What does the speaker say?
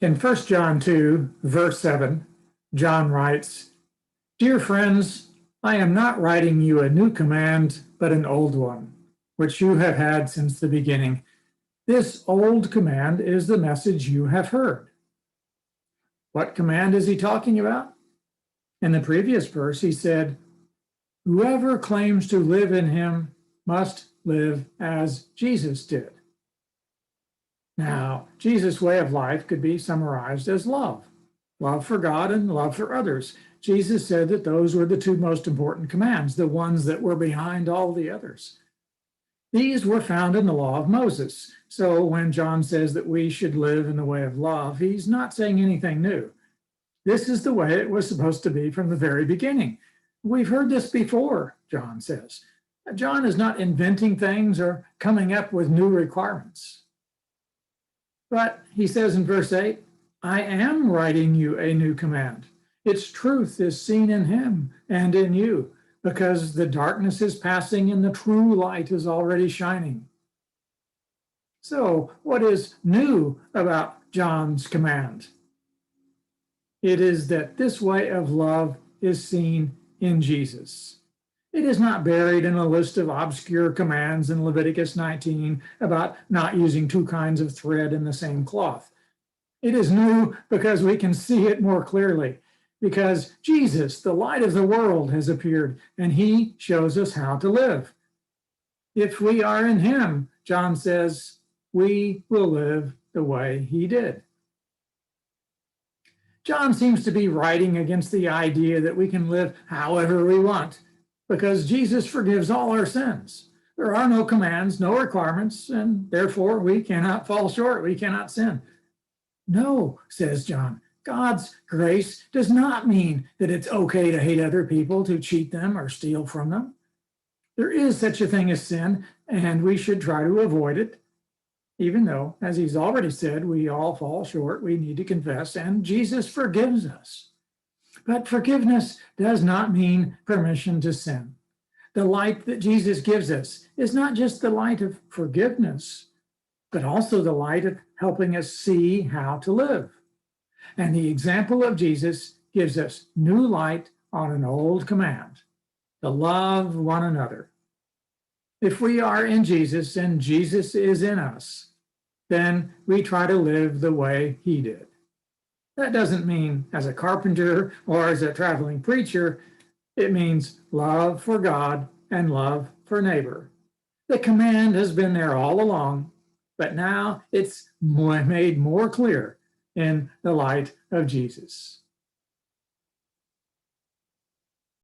In 1 John 2, verse 7, John writes, "Dear friends, I am not writing you a new command, but an old one, which you have had since the beginning. This old command is the message you have heard." What command is he talking about? In the previous verse, he said, "Whoever claims to live in him must live as Jesus did." Now, Jesus' way of life could be summarized as love for God and love for others. Jesus said that those were the two most important commands, the ones that were behind all the others. These were found in the law of Moses. So when John says that we should live in the way of love, he's not saying anything new. This is the way it was supposed to be from the very beginning. We've heard this before, John says. John is not inventing things or coming up with new requirements. But he says in verse 8, "I am writing you a new command. Its truth is seen in him and in you, because the darkness is passing and the true light is already shining." So, what is new about John's command? It is that this way of love is seen in Jesus. It is not buried in a list of obscure commands in Leviticus 19 about not using two kinds of thread in the same cloth. It is new because we can see it more clearly, because Jesus, the light of the world, has appeared, and he shows us how to live. If we are in him, John says, we will live the way he did. John seems to be writing against the idea that we can live however we want, because Jesus forgives all our sins. There are no commands, no requirements, and therefore we cannot fall short, we cannot sin. No, says John, God's grace does not mean that it's okay to hate other people, to cheat them, or steal from them. There is such a thing as sin, and we should try to avoid it, even though, as he's already said, we all fall short, we need to confess, and Jesus forgives us. But forgiveness does not mean permission to sin. The light that Jesus gives us is not just the light of forgiveness, but also the light of helping us see how to live. And the example of Jesus gives us new light on an old command, to love one another. If we are in Jesus and Jesus is in us, then we try to live the way he did. That doesn't mean as a carpenter or as a traveling preacher. It means love for God and love for neighbor. The command has been there all along, but now it's made more clear in the light of Jesus.